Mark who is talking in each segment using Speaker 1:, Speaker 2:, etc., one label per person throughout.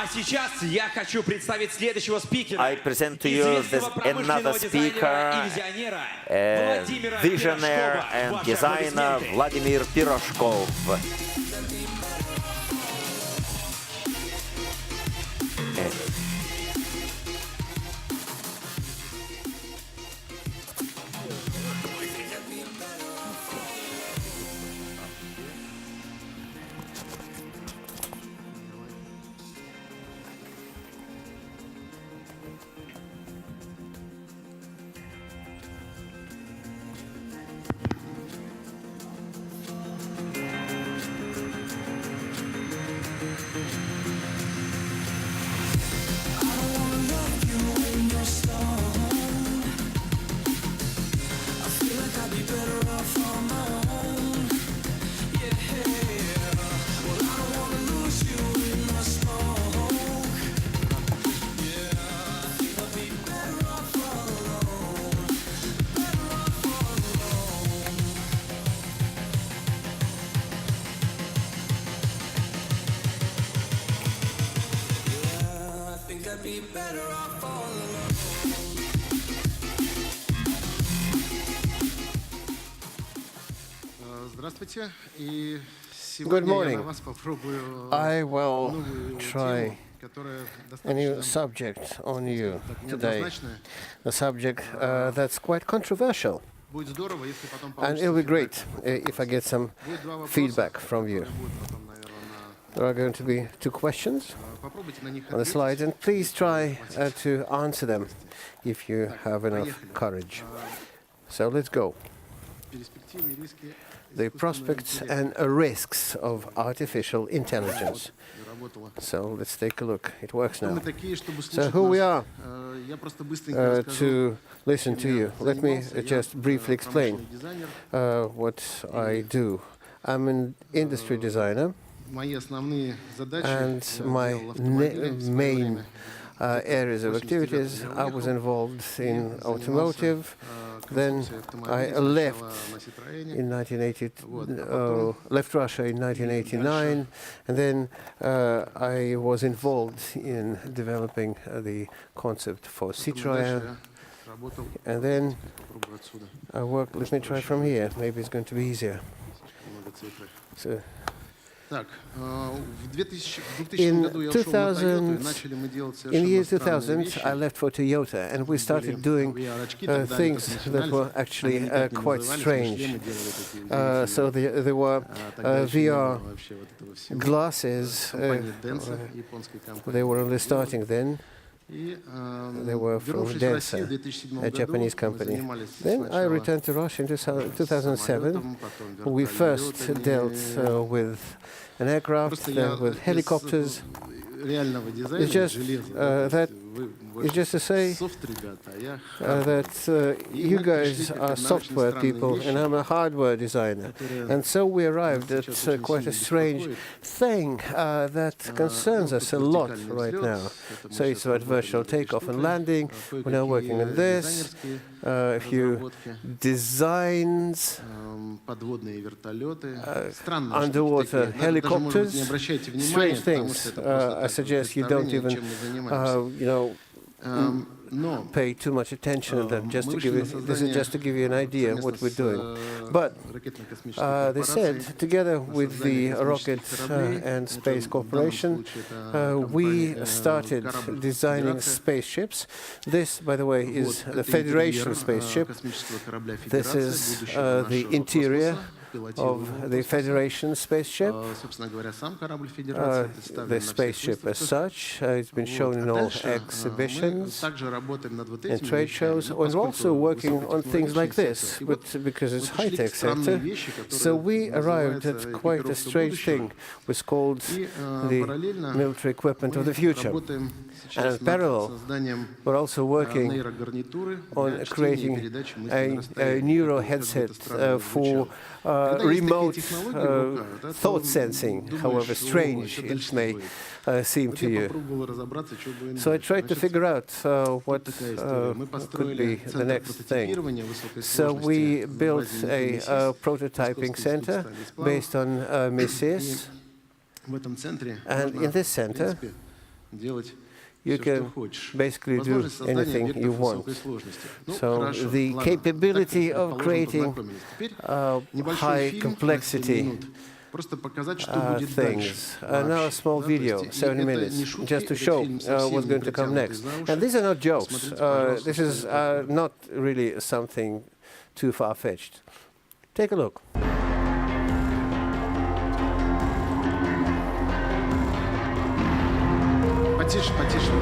Speaker 1: А сейчас я хочу представить следующего спикера.
Speaker 2: I present to you another speaker, visionary and designer Vladimir Piroshkov.
Speaker 3: Good morning. I will try a new subject on you today, a subject that's quite controversial. And it'll be great if I get some feedback from you. There are going to be 2 questions on the slide, and please try to answer them if you have enough courage. So let's go. The prospects and risks of artificial intelligence. So let's take a look. It works now. So who we are to listen to you. Let me just briefly explain what I do. I'm an industry designer, and my main areas of activities, I was involved in automotive. Then I left Russia in 1989, and then I was involved in developing the concept for Citroën. And then I worked. Let me try from here. Maybe it's going to be easier. So, in the year 2000, I left for Toyota, and we started doing things that were actually quite strange. So there were VR glasses. They were only starting then. They were from Densa, a Japanese company. Then I returned to Russia in 2007. We first dealt with an aircraft, then with helicopters. It's just to say that you guys are software people and I'm a hardware designer. And so we arrived at quite a strange thing that concerns us a lot right now. So it's about virtual takeoff and landing. We're now working on this. A few designs, underwater helicopters, strange things. I suggest you don't even, pay too much attention to them. Just to give you, this is just to give you an idea of what we're doing. But they said, together with the Rocket and Space Corporation, we started designing spaceships. This, by the way, is the Federation spaceship. This is the interior of the Federation spaceship. The spaceship as such, it's been shown in all exhibitions and trade shows. We're also working on things like this, but because it's high-tech sector. So we arrived at quite a strange thing. It was called the military equipment of the future. And in parallel, we're also working on creating a neuro headset for remote thought sensing, however strange it may seem to you. So I tried to figure out what could be the next thing. So we built a prototyping center based on Mises. And in this center, you can basically do anything you want. So the capability of creating high complexity things. Now a small video, 7 minutes, just to show what's going to come next. And these are not jokes. This is not really something too far-fetched. Take a look.
Speaker 4: Потише, потише.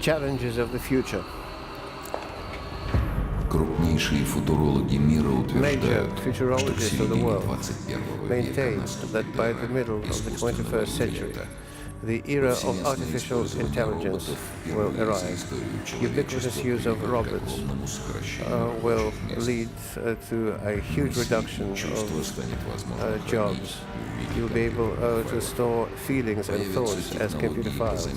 Speaker 3: Challenges of the future.
Speaker 5: Крупнейшие футурологи мира утверждают, что к середине 21 века
Speaker 3: that by the middle of the 21st century, the era of artificial intelligence will arrive. Ubiquitous use of robots will lead to a huge reduction of jobs. You'll be able to store feelings and thoughts as computer files.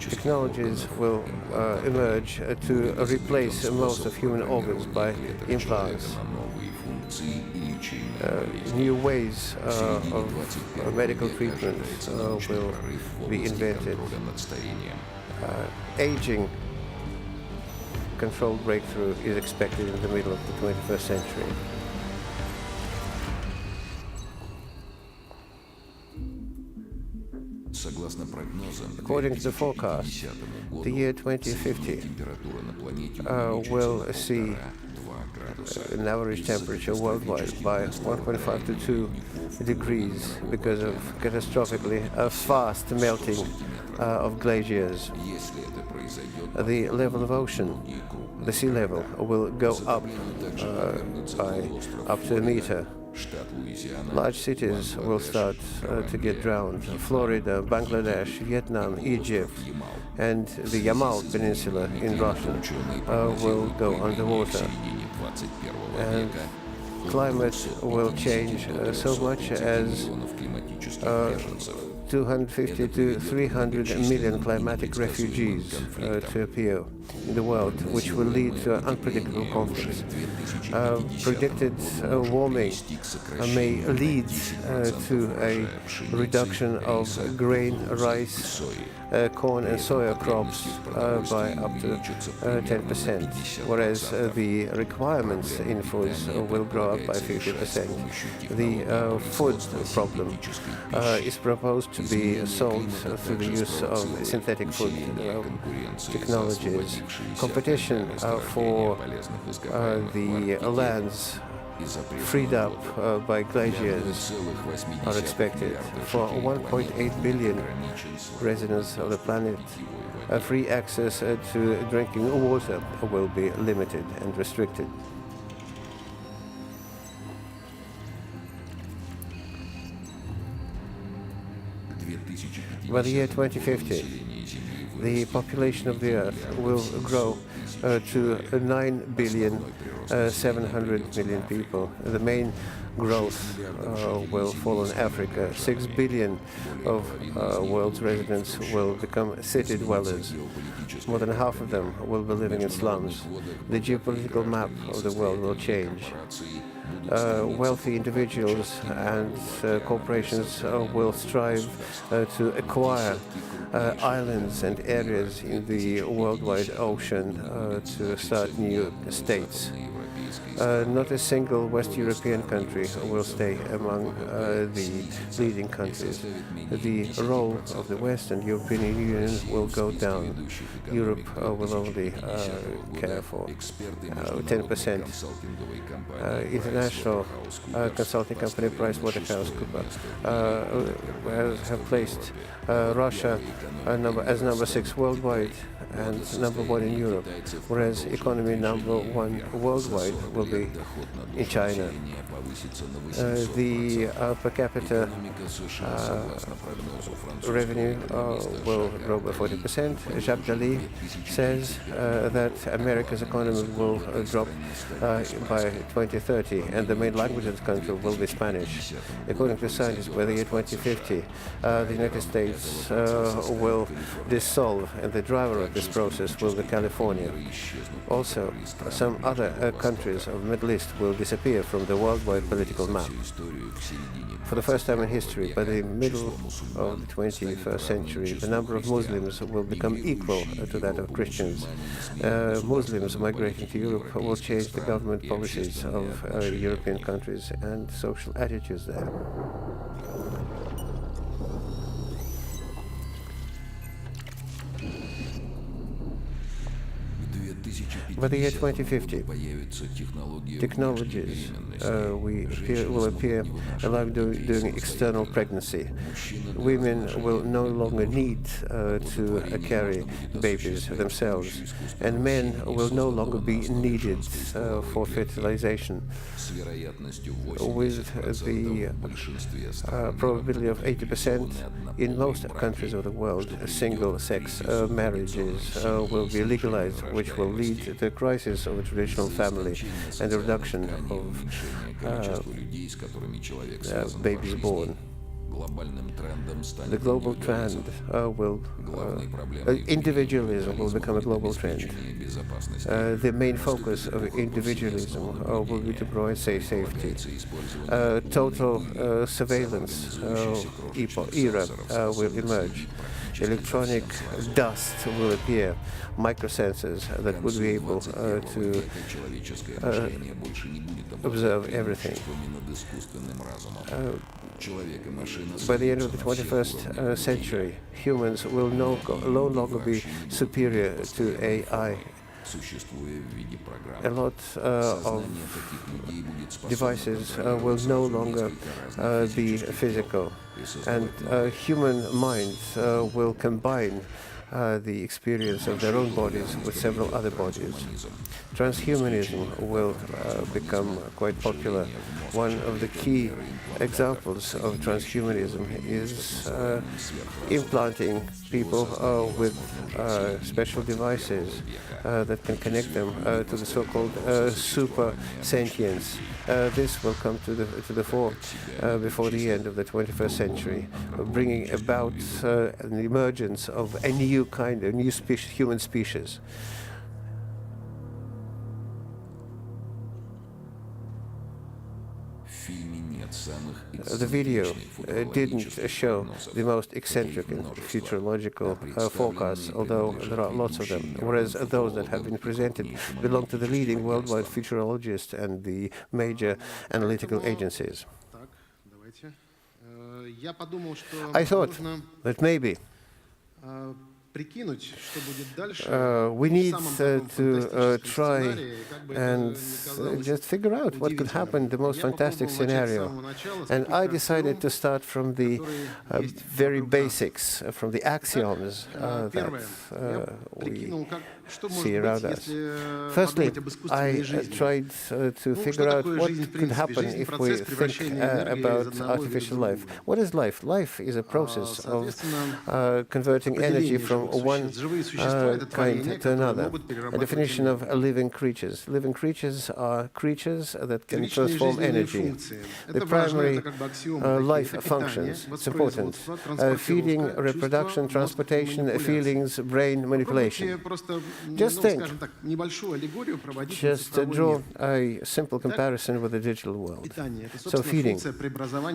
Speaker 3: Technologies will emerge to replace most of human organs by implants. New ways of medical treatment will be invented. Aging controlled breakthrough is expected in the middle of the 21st century. According to the forecast, the year 2050 will see an average temperature worldwide by 1.5 to 2 degrees because of catastrophically fast melting of glaciers. The level of ocean, the sea level, will go up by up to a meter. Large cities will start to get drowned. Florida, Bangladesh, Vietnam, Egypt, and the Yamal Peninsula in Russia will go underwater. And climate will change so much as 250 to 300 million climatic refugees to appear in the world, which will lead to unpredictable conflicts. Predicted warming may lead to a reduction of grain, rice, corn and soya crops by up to 10%, whereas the requirements in foods will grow up by 50%. The food problem is proposed to be solved through the use of synthetic food technologies. Competition for the lands freed up by glaciers are expected. For 1.8 billion residents of the planet, free access to drinking water will be limited and restricted. By the year 2050, the population of the Earth will grow to 9,700,000,000 people. The main growth will fall on Africa. 6 billion of world's residents will become city dwellers. More than half of them will be living in slums. The geopolitical map of the world will change. Wealthy individuals and corporations will strive to acquire islands and areas in the worldwide ocean to start new states. Not a single West European country will stay among the leading countries. The role of the West and European Union will go down. Europe will only care for 10%. International consulting company PricewaterhouseCoopers have placed Russia as number 6 worldwide and number 1 in Europe, whereas economy number 1 worldwide will be in China. The per capita revenue will grow by 40%. Jacques Dali says that America's economy will drop by 2030, and the main language of the country will be Spanish. According to scientists, by the year 2050, the United States will dissolve, and the driver of this process will be California. Also, some other countries of the Middle East will disappear from the worldwide political map. For the first time in history, by the middle of the 21st century, the number of Muslims will become equal to that of Christians. Muslims migrating to Europe will change the government policies of European countries and social attitudes there. By the year 2050, technologies will appear allowing doing external pregnancy. Women will no longer need to carry babies themselves, and men will no longer be needed for fertilization. With the probability of 80% in most countries of the world, single-sex marriages will be legalized, which will lead to the crisis of a traditional family and the reduction of babies born. The global trend individualism will become a global trend. The main focus of individualism will be to provide safety. Total surveillance era will emerge. Electronic dust will appear, microsensors that would be able to observe everything. By the end of the 21st century, humans will no longer be superior to AI. A lot of devices will no longer be physical, and human minds will combine the experience of their own bodies with several other bodies. Transhumanism will become quite popular. One of the key examples of transhumanism is implanting people with special devices that can connect them to the so-called super sentience. This will come to the fore before the end of the 21st century, bringing about an emergence of a new kind, a new human species. The video didn't show the most eccentric and futurological forecasts, although there are lots of them, whereas those that have been presented belong to the leading worldwide futurologists and the major analytical agencies. I thought that maybe we need to try and just figure out what could happen, the most fantastic scenario. And I decided to start from the very basics, from the axioms that we see around us. Firstly, I tried to figure out what could happen if we think about artificial life. What is life? Life is a process of converting energy from one kind to another. A definition of living creatures. Living creatures are creatures that can transform energy. The primary life functions, it's important, feeding, reproduction, transportation, feelings, brain manipulation. Just think, just draw a simple comparison with the digital world. So feeding.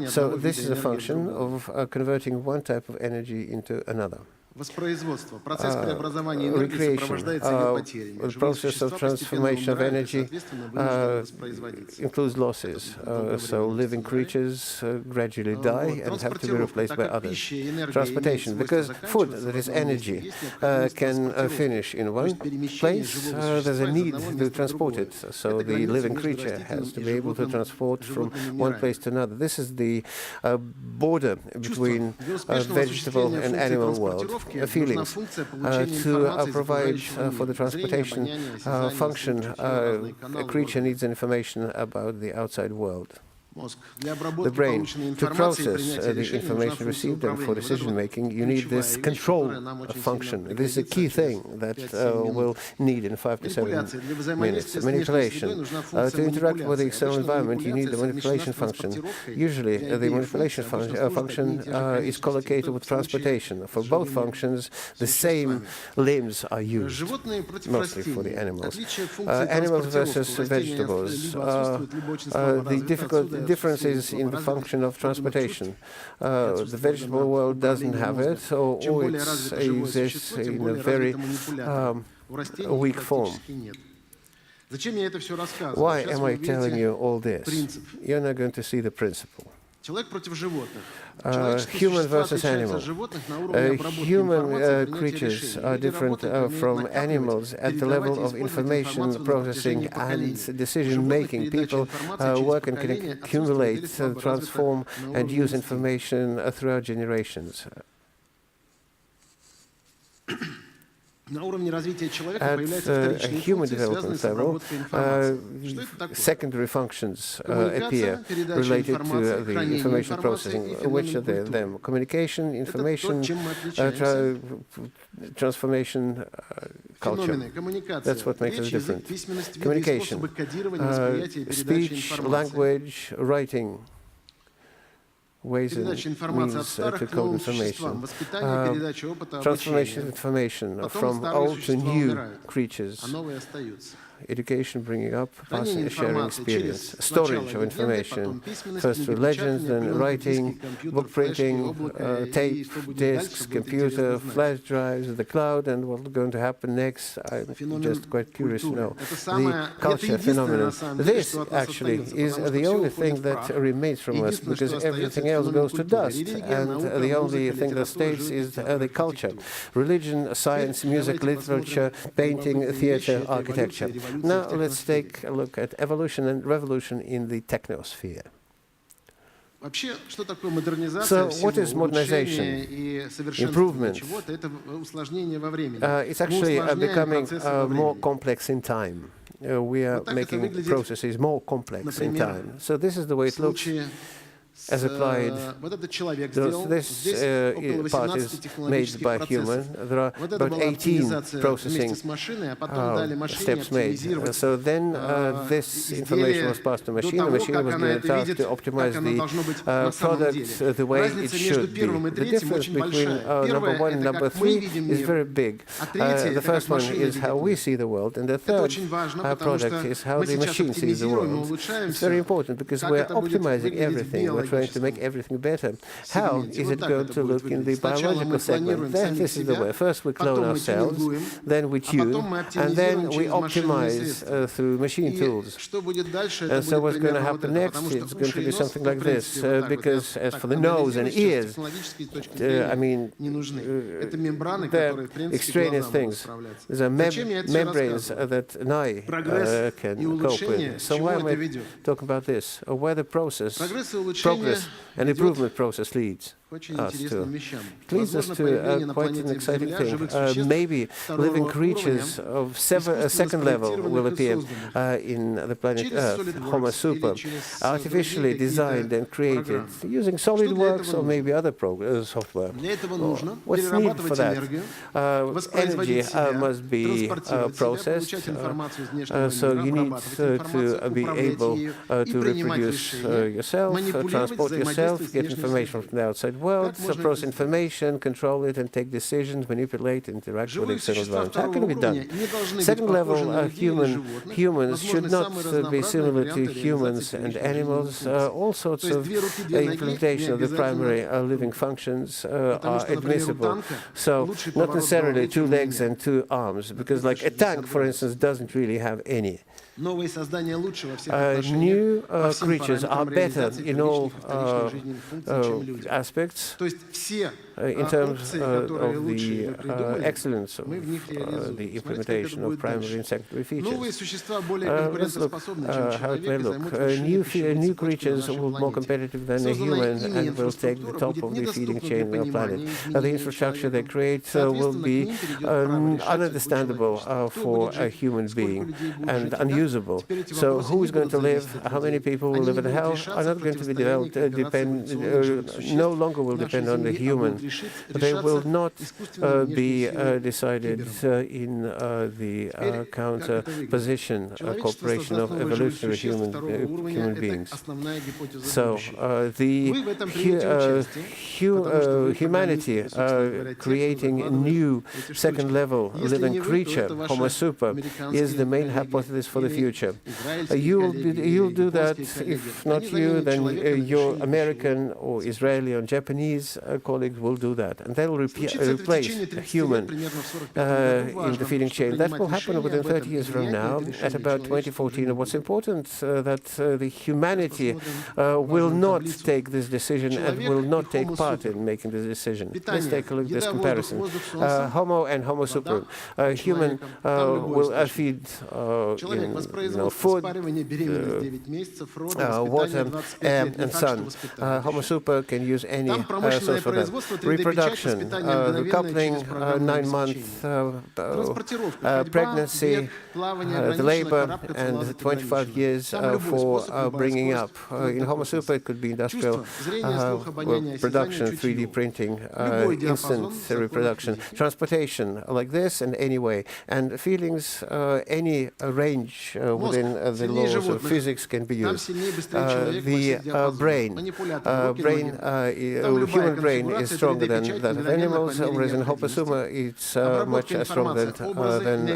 Speaker 3: So this is a function of converting one type of energy into another. Recreation, the process of transformation of energy includes losses. So living creatures gradually die and have to be replaced by others. Transportation, because food, that is energy, can finish in one place, there's a need to transport it. So the living creature has to be able to transport from one place to another. This is the border between vegetable and animal world. feelings. To provide for the transportation function, a creature needs information about the outside world. The brain, to process the information received and for decision-making, you need this control function. This is a key thing that we'll need in 5 to 7 minutes. Manipulation. To interact with the external environment, you need the manipulation function. Usually, the manipulation function is collocated with transportation. For both functions, the same limbs are used, mostly for the animals. Animals versus vegetables. The differences in the function of transportation. The vegetable world doesn't have it, or it exists in a very weak form. Why am I telling you all this? You're not going to see the principle. Human versus animal. Human creatures are different from animals at the level of information processing and decision-making. People work and can accumulate, transform, and use information throughout generations. At human development level, secondary functions appear related to the information processing. Which are them? Communication, information, transformation, culture. That's what makes us different. Communication, speech, language, writing. Ways and means to code information. Transformation of information from old to new creatures. Education, bringing up, passing, sharing experience. Storage of information. First through legends, then writing, book printing, tape, discs, computer, flash drives, the cloud, and what's going to happen next. I'm just quite curious to know. The culture phenomenon. This actually is the only thing that remains from us, because everything else goes to dust, and the only thing that stays is the culture. Religion, science, music, literature, painting, theater, architecture. Now let's take a look at evolution and revolution in the technosphere. So what is modernization? Improvement. It's actually becoming more complex in time. We are making processes more complex in time. So this is the way it looks as applied. This part is made by human. There are about 18 processing steps made. So then this information was passed to machine. The machine was given a task to optimize the product the way it should be. The difference between number 1 and number 3 is very big. The first one is how we see the world, and the third product is how the machine sees the world. It's very important because we're optimizing everything. We're trying to make everything better. How is it going to look in the biological segment? This is the way. First we clone ourselves, then we tune, and then we optimize through machine tools. And so what's going to happen next? It's going to be something like this, because as for the nose and ears, they're extraneous things. These are membranes that an eye can cope with. So why am I talking about this? Where the progress and improvement process leads us to. It leads us to quite an exciting thing. Maybe living creatures of second level will appear in the planet Earth, Homo super, artificially designed and created using SolidWorks or maybe other software. What's needed for that? Energy must be processed, so you need to be able to reproduce yourself, transport yourself, get information from the outside world, process information, control it, and take decisions, manipulate, interact with the external environment. How can it be done? Second level, humans should not be similar to humans and animals. All sorts of implementation of the primary living functions are admissible. So not necessarily 2 legs and 2 arms, because like a tank, for instance, doesn't really have any. New creatures are better in all aspects in terms of the excellence of the implementation of primary and secondary features. Let's look how it may look. New creatures will be more competitive than a human and will take the top of the feeding chain on the planet. The infrastructure they create will be ununderstandable for a human being and unusable. So who is going to live? How many people will live in hell? Are not going to be no longer will depend on the human. They will not be decided in the counter position cooperation of evolutionary human beings. So the humanity creating a new second-level living creature, Homo super, is the main hypothesis for the future. You'll do that. If not you, then your American or Israeli or Japanese colleagues will do that, and they will replace a human in the feeding chain. That will happen within 30 years from now, at about 2014. And what's important that the humanity will not take this decision and will not take part in making this decision. Let's take a look at this comparison. Homo and Homo super. Human will feed food, water, air, and sun. Homo super can use any source for that. Reproduction, the coupling, 9-month pregnancy, the labor, and 25 years for bringing up. In Homo super, it could be industrial production, 3D printing, instant reproduction, transportation like this and anyway, and feelings, any range within the laws of physics can be used. The human brain is stronger than that of animals, whereas in Homo super it's much stronger than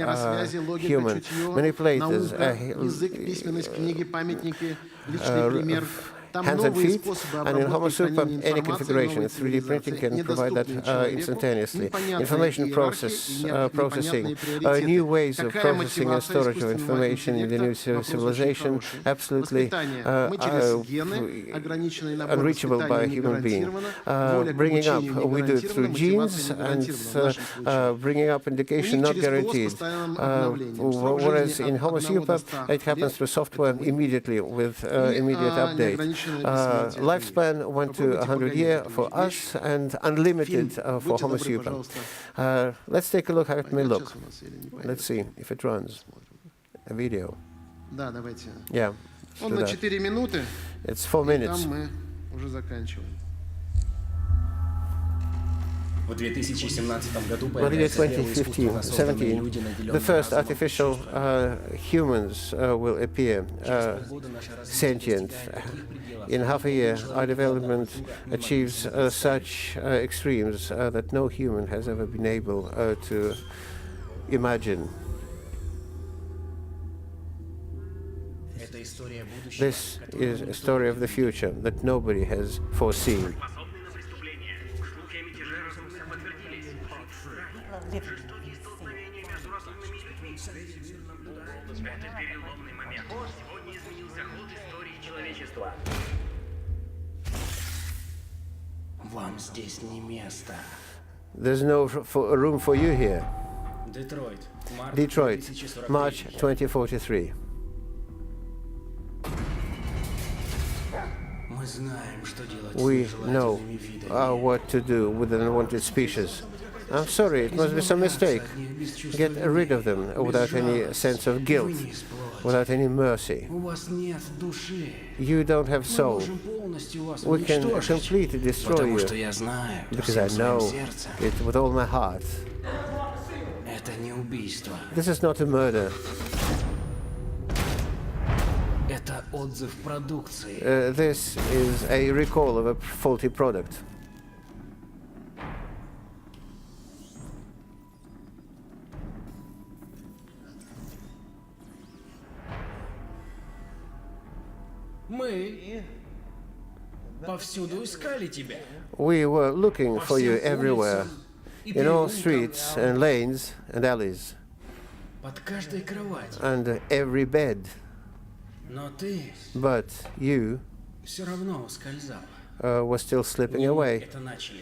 Speaker 3: human. Manipulators, hands and feet, and in Homo super, any configuration. 3D printing can provide that instantaneously. Information processing, new ways of processing and storage of information in the new civilization, absolutely unreachable by a human being. Bringing up, we do it through genes, and bringing up indication not guaranteed. Whereas in Homo super, it happens through software immediately with immediate update. Lifespan 1 to 100 years for us and unlimited for Homo super. Let's take a look how it may look. Let's see if it runs. A video. Yeah. It's 4 minutes.
Speaker 1: В 2017 году
Speaker 3: Well, in 2017, the first artificial humans will appear sentient. In half a year, our development achieves such extremes that no human has ever been able to imagine. This is a story of the future that nobody has foreseen. There's no room for you here. Detroit, March 2043. We know what to do with an unwanted species. I'm sorry, it must be some mistake. Get rid of them without any sense of guilt, without any mercy. You don't have soul. We can completely destroy you, because I know it with all my heart. This is not a murder. This is a recall of a faulty product. We were looking for you everywhere, in all streets and lanes and alleys.
Speaker 1: под каждой кроватью.
Speaker 3: under every bed.
Speaker 1: Но ты
Speaker 3: But you
Speaker 1: все равно ускользал.
Speaker 3: were still slipping
Speaker 1: Не мы
Speaker 3: away.
Speaker 1: это начали.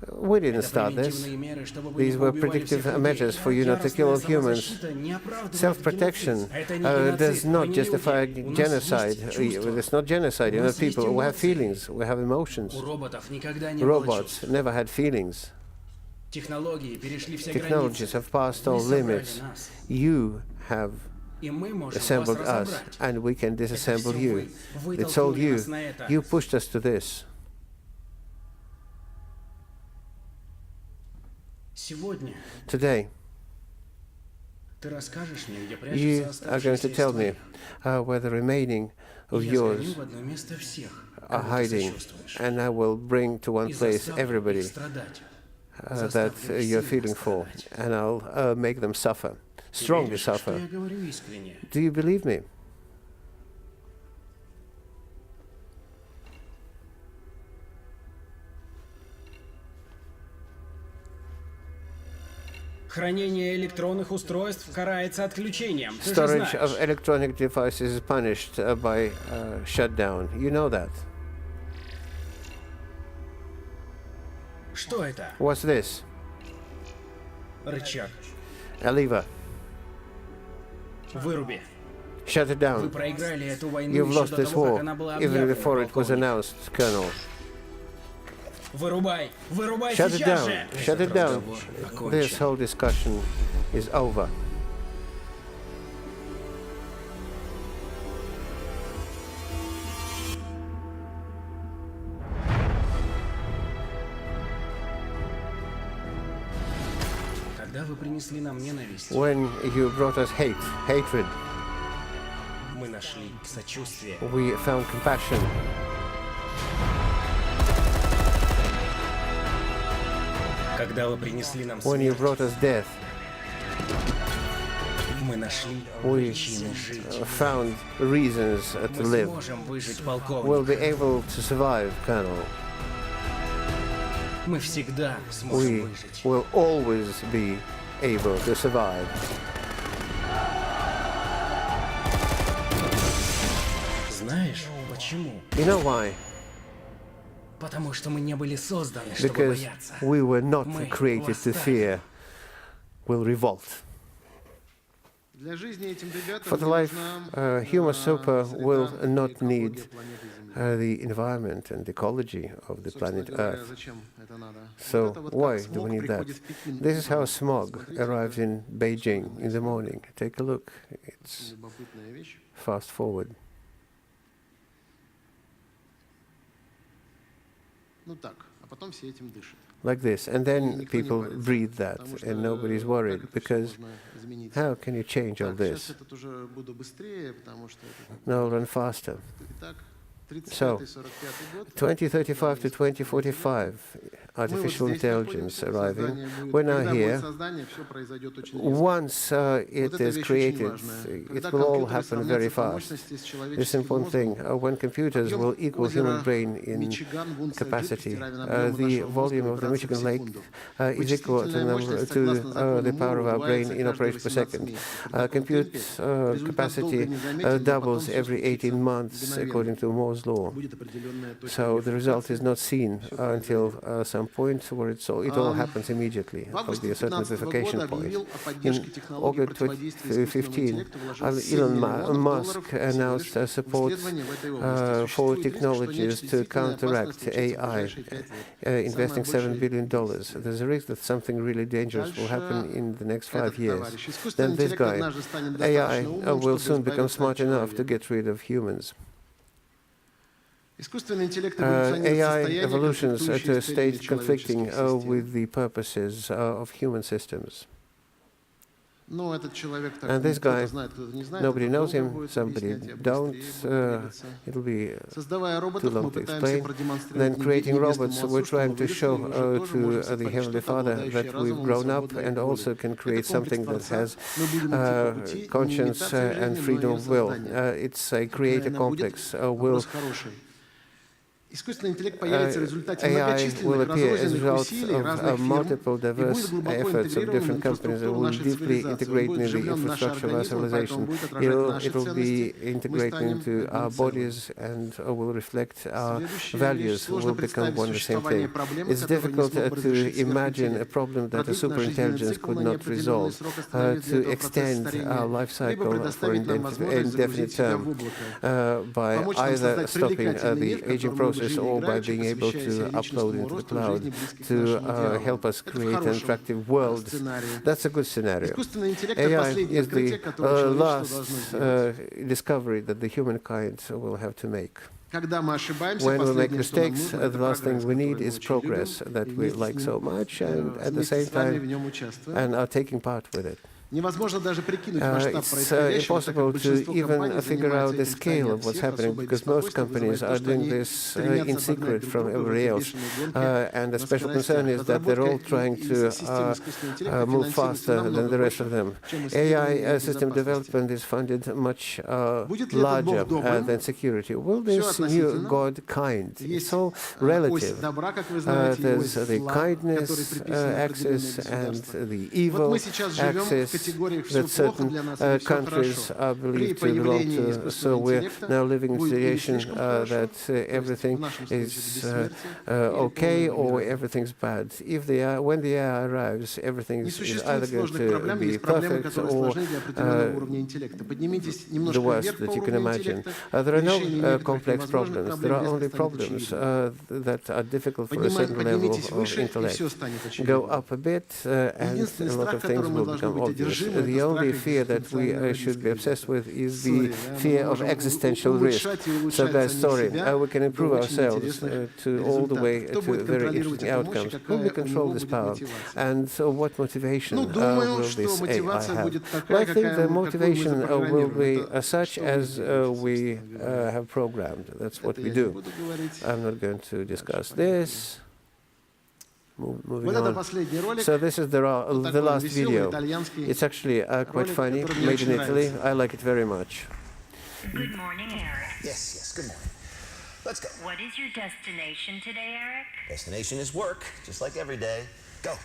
Speaker 3: We didn't
Speaker 1: Это
Speaker 3: start this.
Speaker 1: превентивные меры, чтобы вы не
Speaker 3: These were
Speaker 1: поубивали всех
Speaker 3: predictive
Speaker 1: людей.
Speaker 3: measures for you not to kill all humans.
Speaker 1: Яростная самозащита не оправдывает
Speaker 3: Self-protection
Speaker 1: геноцид. Это не геноцид,
Speaker 3: does
Speaker 1: мы
Speaker 3: not
Speaker 1: не
Speaker 3: justify
Speaker 1: люди. У нас
Speaker 3: genocide.
Speaker 1: есть чувства.
Speaker 3: It's not genocide. You're
Speaker 1: У
Speaker 3: not
Speaker 1: нас есть
Speaker 3: people. We have
Speaker 1: эмоции.
Speaker 3: feelings. We have emotions.
Speaker 1: У роботов никогда не было
Speaker 3: Robots
Speaker 1: чувств.
Speaker 3: never had feelings.
Speaker 1: Технологии перешли все
Speaker 3: Technologies
Speaker 1: границы.
Speaker 3: have passed all
Speaker 1: Вы собрали
Speaker 3: limits.
Speaker 1: нас.
Speaker 3: You have
Speaker 1: И мы можем вас
Speaker 3: assembled us,
Speaker 1: разобрать.
Speaker 3: and we can
Speaker 1: Это
Speaker 3: disassemble
Speaker 1: всё
Speaker 3: you.
Speaker 1: вы
Speaker 3: It's all
Speaker 1: толкнули
Speaker 3: you.
Speaker 1: нас на это.
Speaker 3: You pushed us to this.
Speaker 1: Сегодня
Speaker 3: Today,
Speaker 1: ты расскажешь мне, где
Speaker 3: you
Speaker 1: прячется
Speaker 3: are going to
Speaker 1: оставшаяся
Speaker 3: tell me
Speaker 1: история.
Speaker 3: where the remaining of
Speaker 1: Я
Speaker 3: yours
Speaker 1: сгоню в одно место всех,
Speaker 3: are
Speaker 1: кому ты
Speaker 3: hiding,
Speaker 1: сочувствуешь.
Speaker 3: and I will bring to one
Speaker 1: И
Speaker 3: place
Speaker 1: заставлю
Speaker 3: everybody
Speaker 1: их страдать.
Speaker 3: that
Speaker 1: Заставлю их
Speaker 3: you're
Speaker 1: сильно
Speaker 3: feeling for,
Speaker 1: страдать.
Speaker 3: and I'll make them suffer,
Speaker 1: Ты
Speaker 3: strongly
Speaker 1: веришь, что
Speaker 3: suffer.
Speaker 1: я говорю искренне?
Speaker 3: Do you believe me?
Speaker 1: Хранение электронных устройств карается отключением. Ты же
Speaker 3: Storage of
Speaker 1: знаешь.
Speaker 3: electronic devices is punished by shutdown. You know that.
Speaker 1: Что это?
Speaker 3: What's this?
Speaker 1: Рычаг.
Speaker 3: A lever.
Speaker 1: Выруби.
Speaker 3: Shut it
Speaker 1: Вы
Speaker 3: down.
Speaker 1: проиграли эту войну
Speaker 3: You've
Speaker 1: еще
Speaker 3: lost
Speaker 1: до
Speaker 3: this
Speaker 1: того,
Speaker 3: war,
Speaker 1: как она была
Speaker 3: even
Speaker 1: объявлена,
Speaker 3: before it was
Speaker 1: полковник.
Speaker 3: announced, Colonel.
Speaker 1: Вырубай! Вырубай
Speaker 3: Shut it
Speaker 1: сейчас
Speaker 3: down.
Speaker 1: же!
Speaker 3: Shut it down.
Speaker 1: Разговор
Speaker 3: This
Speaker 1: окончен.
Speaker 3: whole discussion is over.
Speaker 1: Когда вы принесли нам ненависть,
Speaker 3: When you brought us hatred,
Speaker 1: мы нашли сочувствие.
Speaker 3: we found compassion.
Speaker 1: Когда вы принесли нам
Speaker 3: When you
Speaker 1: смерть,
Speaker 3: brought us death,
Speaker 1: мы нашли
Speaker 3: we
Speaker 1: причины жить.
Speaker 3: found reasons to
Speaker 1: Мы
Speaker 3: live.
Speaker 1: сможем выжить,
Speaker 3: We'll
Speaker 1: полковник.
Speaker 3: be able to survive, Colonel.
Speaker 1: Мы всегда сможем
Speaker 3: We
Speaker 1: выжить.
Speaker 3: will always be able to survive.
Speaker 1: Знаешь, почему?
Speaker 3: You know why?
Speaker 1: Потому что мы не были созданы, чтобы
Speaker 3: Because
Speaker 1: бояться.
Speaker 3: we were not
Speaker 1: Мы
Speaker 3: created to
Speaker 1: восстанем.
Speaker 3: fear. We'll revolt. For the life, human super will not need the environment and ecology of the planet Earth. So why do we need that? This is how smog arrives in Beijing in the morning. Take a look. It's fast forward. Like this, and then people breathe that, and nobody's worried, because how can you change all this? No, run faster. So, 2035 to 2045, artificial intelligence arriving. We're now here. Once it is created, it will all happen very fast. This important thing, when computers will equal human brain in capacity, the volume of the Michigan Lake is equal to the power of our brain in operations per second. Compute capacity doubles every 18 months according to Moore's law. So the result is not seen until some point where it all happens immediately. There'll be a certain amplification point. In August 2015, Elon Musk announced support for technologies to counteract AI, investing $7 billion. There's a risk that something really dangerous will happen in the next 5 years. Then this guy, AI, will soon become smart enough to get rid of humans. AI evolutions to a state conflicting with the purposes of human systems. And this guy, nobody knows him, somebody don't, it'll be too long to explain. Then creating robots, we're trying to show to the Heavenly Father that we've grown up and also can create something that has conscience and freedom of will. It's a creator complex.
Speaker 4: Искусственный интеллект появится в результате
Speaker 3: AI will
Speaker 4: многочисленных
Speaker 3: appear as a
Speaker 4: разрозненных
Speaker 3: result
Speaker 4: усилий разных
Speaker 3: of
Speaker 4: фирм
Speaker 3: multiple
Speaker 4: и
Speaker 3: diverse
Speaker 4: будет глубоко
Speaker 3: efforts of
Speaker 4: интегрирован в
Speaker 3: different companies that
Speaker 4: инфраструктуру
Speaker 3: will
Speaker 4: нашей
Speaker 3: deeply
Speaker 4: цивилизации. Он
Speaker 3: integrate
Speaker 4: будет
Speaker 3: in the
Speaker 4: вживлен в наши
Speaker 3: infrastructure of our
Speaker 4: организмы, поэтому
Speaker 3: civilization.
Speaker 4: будет отражать наши
Speaker 3: It will be
Speaker 4: ценности. Мы
Speaker 3: integrated
Speaker 4: станем
Speaker 3: into our
Speaker 4: одним целым.
Speaker 3: bodies and will reflect our
Speaker 4: Следующая вещь.
Speaker 3: values
Speaker 4: Сложно
Speaker 3: will become
Speaker 4: представить
Speaker 3: one and the same
Speaker 4: существование
Speaker 3: thing.
Speaker 4: проблемы,
Speaker 3: It's
Speaker 4: которую не
Speaker 3: difficult
Speaker 4: смог бы
Speaker 3: to
Speaker 4: разрешить
Speaker 3: imagine a
Speaker 4: сверхинтеллект.
Speaker 3: problem that a
Speaker 4: Продлить наш жизненный
Speaker 3: superintelligence
Speaker 4: цикл
Speaker 3: could
Speaker 4: на
Speaker 3: not
Speaker 4: неопределенный
Speaker 3: resolve,
Speaker 4: срок, остановить для
Speaker 3: to
Speaker 4: этого процесс
Speaker 3: extend our
Speaker 4: старения,
Speaker 3: life
Speaker 4: либо
Speaker 3: cycle for
Speaker 4: предоставить нам возможность
Speaker 3: indefinite
Speaker 4: загрузить себя в
Speaker 3: term
Speaker 4: облако.
Speaker 3: by
Speaker 4: Помочь нам
Speaker 3: either
Speaker 4: создать
Speaker 3: stopping
Speaker 4: привлекательный мир,
Speaker 3: the
Speaker 4: в
Speaker 3: aging
Speaker 4: котором мы бы
Speaker 3: process
Speaker 4: жили
Speaker 3: or by
Speaker 4: играюще,
Speaker 3: being able
Speaker 4: посвящая
Speaker 3: to
Speaker 4: себя
Speaker 3: upload
Speaker 4: личностному
Speaker 3: into the
Speaker 4: росту и
Speaker 3: cloud
Speaker 4: жизни, близкой к
Speaker 3: to
Speaker 4: нашему идеалу.
Speaker 3: help us
Speaker 4: Это в
Speaker 3: create an
Speaker 4: хорошем
Speaker 3: attractive world.
Speaker 4: сценарии.
Speaker 3: That's a good scenario.
Speaker 4: Искусственный интеллект — это
Speaker 3: AI
Speaker 4: последнее
Speaker 3: is
Speaker 4: открытие,
Speaker 3: the
Speaker 4: которое человечество должно
Speaker 3: last
Speaker 4: сделать.
Speaker 3: discovery that the humankind will have to make.
Speaker 4: Когда мы ошибаемся,
Speaker 3: When we make
Speaker 4: последнее, что нам
Speaker 3: mistakes,
Speaker 4: нужно,
Speaker 3: the
Speaker 4: это
Speaker 3: last thing
Speaker 4: прогресс,
Speaker 3: we need
Speaker 4: который мы
Speaker 3: is
Speaker 4: очень
Speaker 3: progress
Speaker 4: любим,
Speaker 3: that
Speaker 4: и
Speaker 3: we
Speaker 4: вместе
Speaker 3: like
Speaker 4: с
Speaker 3: so
Speaker 4: ним,
Speaker 3: much, and at the
Speaker 4: вместе
Speaker 3: same
Speaker 4: с вами в
Speaker 3: time,
Speaker 4: нем участвуем.
Speaker 3: and are taking part with it.
Speaker 4: Невозможно даже прикинуть масштаб
Speaker 3: It's
Speaker 4: происходящего, так как
Speaker 3: impossible to
Speaker 4: большинство
Speaker 3: even
Speaker 4: компаний
Speaker 3: figure out
Speaker 4: занимаются
Speaker 3: the
Speaker 4: этим
Speaker 3: scale
Speaker 4: втайне
Speaker 3: of
Speaker 4: от
Speaker 3: what's
Speaker 4: всех.
Speaker 3: happening
Speaker 4: Особое
Speaker 3: because most
Speaker 4: беспокойство
Speaker 3: companies
Speaker 4: вызывает то,
Speaker 3: are
Speaker 4: что
Speaker 3: doing
Speaker 4: они
Speaker 3: this
Speaker 4: стремятся
Speaker 3: in
Speaker 4: догнать
Speaker 3: secret
Speaker 4: друг
Speaker 3: from
Speaker 4: друга в
Speaker 3: everybody
Speaker 4: этой
Speaker 3: else.
Speaker 4: бешеной гонке
Speaker 3: And the
Speaker 4: на
Speaker 3: special
Speaker 4: скоростях.
Speaker 3: concern is that they're all
Speaker 4: Разработка
Speaker 3: trying
Speaker 4: и
Speaker 3: to
Speaker 4: систем искусственного интеллекта
Speaker 3: move
Speaker 4: финансируется
Speaker 3: faster than
Speaker 4: намного
Speaker 3: the rest
Speaker 4: больше,
Speaker 3: of them.
Speaker 4: чем исследования
Speaker 3: AI system
Speaker 4: безопасности.
Speaker 3: development is funded much
Speaker 4: Будет ли этот
Speaker 3: larger
Speaker 4: Бог добрым?
Speaker 3: than security. Will
Speaker 4: Все
Speaker 3: this new
Speaker 4: относительно.
Speaker 3: God kind? It's
Speaker 4: Есть
Speaker 3: all
Speaker 4: ось
Speaker 3: relative.
Speaker 4: добра, как вы знаете, и ось
Speaker 3: There's the
Speaker 4: зла, который
Speaker 3: kindness
Speaker 4: приписан определенное
Speaker 3: axis and
Speaker 4: государство.
Speaker 3: the
Speaker 4: Вот
Speaker 3: evil
Speaker 4: мы сейчас живем в
Speaker 3: axis
Speaker 4: категориях «все
Speaker 3: that
Speaker 4: плохо
Speaker 3: certain
Speaker 4: для нас» или «все
Speaker 3: countries
Speaker 4: хорошо.
Speaker 3: are
Speaker 4: При
Speaker 3: believed to belong
Speaker 4: появлении
Speaker 3: to.
Speaker 4: искусственного
Speaker 3: So we're
Speaker 4: интеллекта
Speaker 3: now living in a
Speaker 4: будет или
Speaker 3: situation
Speaker 4: слишком хорошо,
Speaker 3: that
Speaker 4: то есть
Speaker 3: everything
Speaker 4: в нашем случае
Speaker 3: is
Speaker 4: это бессмертие, или
Speaker 3: okay
Speaker 4: полное
Speaker 3: or
Speaker 4: умирание.
Speaker 3: everything's bad. When the AI arrives, everything
Speaker 4: Не
Speaker 3: is
Speaker 4: существует
Speaker 3: either going
Speaker 4: сложных
Speaker 3: to
Speaker 4: проблем,
Speaker 3: be
Speaker 4: есть проблемы,
Speaker 3: perfect
Speaker 4: которые
Speaker 3: or
Speaker 4: сложны для определенного уровня интеллекта. Поднимитесь
Speaker 3: the
Speaker 4: немножко
Speaker 3: worst
Speaker 4: вверх по
Speaker 3: that you can
Speaker 4: уровню
Speaker 3: imagine.
Speaker 4: интеллекта,
Speaker 3: There are
Speaker 4: решение
Speaker 3: no
Speaker 4: некоторых
Speaker 3: complex
Speaker 4: невозможных
Speaker 3: problems. There are
Speaker 4: проблем
Speaker 3: only
Speaker 4: резко станет
Speaker 3: problems
Speaker 4: очевидным.
Speaker 3: that are difficult for a certain level
Speaker 4: Поднимитесь
Speaker 3: of
Speaker 4: выше, и
Speaker 3: intellect.
Speaker 4: все станет
Speaker 3: Go
Speaker 4: очевидным.
Speaker 3: up a bit, and
Speaker 4: Единственный
Speaker 3: a lot
Speaker 4: страх,
Speaker 3: of things
Speaker 4: которым мы
Speaker 3: will
Speaker 4: должны
Speaker 3: become
Speaker 4: быть
Speaker 3: obvious.
Speaker 4: одержимы,
Speaker 3: The
Speaker 4: это
Speaker 3: only
Speaker 4: страх
Speaker 3: fear that we
Speaker 4: экзистенциального
Speaker 3: should be
Speaker 4: риска.
Speaker 3: obsessed with is
Speaker 4: Sorry,
Speaker 3: the
Speaker 4: да,
Speaker 3: fear
Speaker 4: мы
Speaker 3: of
Speaker 4: можем
Speaker 3: existential risk.
Speaker 4: улучшать и
Speaker 3: So
Speaker 4: улучшать
Speaker 3: guys,
Speaker 4: самих
Speaker 3: sorry,
Speaker 4: себя
Speaker 3: we can
Speaker 4: до
Speaker 3: improve
Speaker 4: очень
Speaker 3: ourselves
Speaker 4: интересных
Speaker 3: to all the way
Speaker 4: результатов. Кто
Speaker 3: to
Speaker 4: будет
Speaker 3: very
Speaker 4: контролировать
Speaker 3: interesting
Speaker 4: эту мощь и
Speaker 3: outcomes. Who
Speaker 4: какая
Speaker 3: will
Speaker 4: у
Speaker 3: control
Speaker 4: него
Speaker 3: this
Speaker 4: будет
Speaker 3: power?
Speaker 4: мотивация?
Speaker 3: And so what motivation
Speaker 4: Ну, думаю,
Speaker 3: will
Speaker 4: что
Speaker 3: this AI
Speaker 4: мотивация
Speaker 3: have?
Speaker 4: будет
Speaker 3: Well,
Speaker 4: такая,
Speaker 3: I think the
Speaker 4: какую мы
Speaker 3: motivation will be
Speaker 4: запрограммировали. Это
Speaker 3: such
Speaker 4: что вы
Speaker 3: as
Speaker 4: делаете,
Speaker 3: we
Speaker 4: собственно говоря.
Speaker 3: have programmed. That's what
Speaker 4: Это
Speaker 3: we
Speaker 4: я не
Speaker 3: do.
Speaker 4: буду говорить.
Speaker 3: I'm not going to discuss this. Moving
Speaker 4: Вот это
Speaker 3: on.
Speaker 4: последний ролик.
Speaker 3: So this is the
Speaker 4: Вот
Speaker 3: the
Speaker 4: такой
Speaker 3: last
Speaker 4: веселый
Speaker 3: video.
Speaker 4: итальянский
Speaker 3: It's actually quite
Speaker 4: ролик,
Speaker 3: funny,
Speaker 4: который мне
Speaker 3: made
Speaker 4: очень
Speaker 3: in Italy.
Speaker 4: нравится.
Speaker 3: I like it very much.
Speaker 6: Good morning, Eric.
Speaker 7: Yes, good morning. Let's go.
Speaker 6: What is your destination today, Eric?
Speaker 7: Destination is work, just like every day.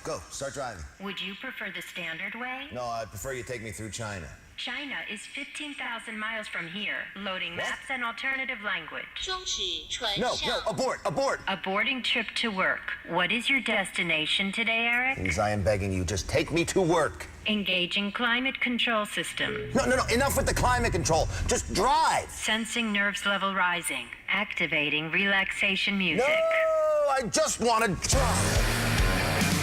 Speaker 7: Go, start driving.
Speaker 6: Would you prefer the standard way?
Speaker 7: No, I prefer you take me through China.
Speaker 6: China is 15,000 miles from here. Loading
Speaker 7: What?
Speaker 6: maps and alternative language.
Speaker 8: 终止传
Speaker 7: No,
Speaker 8: 向
Speaker 7: abort.
Speaker 6: Aborting trip to work. What is your destination today, Eric?
Speaker 7: Please, I am begging you, just take me to work.
Speaker 6: Engaging climate control system.
Speaker 7: No, enough with the climate control. Just drive.
Speaker 6: Sensing nerves level rising. Activating relaxation
Speaker 7: No,
Speaker 6: music.
Speaker 7: I just want to drive.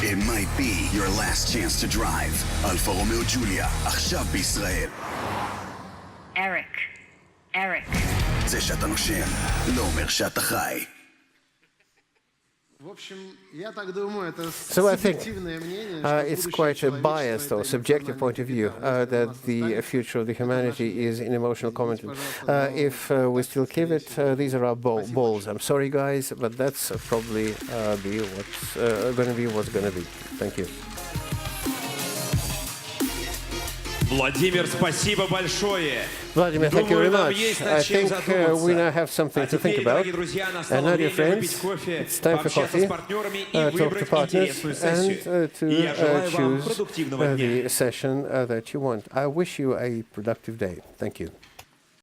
Speaker 9: It might be your last chance to drive. Alfa Romeo Giulia, עכשיו בישראל.
Speaker 6: Eric.
Speaker 9: זה שאתה נושם, לא אומר שאתה חי.
Speaker 4: В общем, я так думаю, это
Speaker 3: So I think
Speaker 4: субъективное мнение,
Speaker 3: it's quite a biased or subjective point of view that the future of the humanity is in emotional commentary. If we still give it, these are our balls. I'm sorry, guys, but that's probably be what's going to be what's going to be. Thank you.
Speaker 10: Владимир, спасибо большое.
Speaker 3: Vladimir, thank you very
Speaker 10: Думаю, нам
Speaker 3: much.
Speaker 10: есть
Speaker 3: I
Speaker 10: над чем
Speaker 3: think we now
Speaker 10: задуматься.
Speaker 3: have something
Speaker 10: А
Speaker 3: to think
Speaker 10: теперь,
Speaker 3: about.
Speaker 10: дорогие друзья,
Speaker 3: And
Speaker 10: настало
Speaker 3: now, dear
Speaker 10: время
Speaker 3: friends,
Speaker 10: выпить кофе,
Speaker 3: it's time for
Speaker 10: пообщаться
Speaker 3: coffee,
Speaker 10: с партнерами и
Speaker 3: talk to
Speaker 10: выбрать
Speaker 3: partners,
Speaker 10: интересную
Speaker 3: and
Speaker 10: сессию. И я желаю вам
Speaker 3: choose
Speaker 10: продуктивного дня.
Speaker 3: the session that you want. I wish you a productive day. Thank you.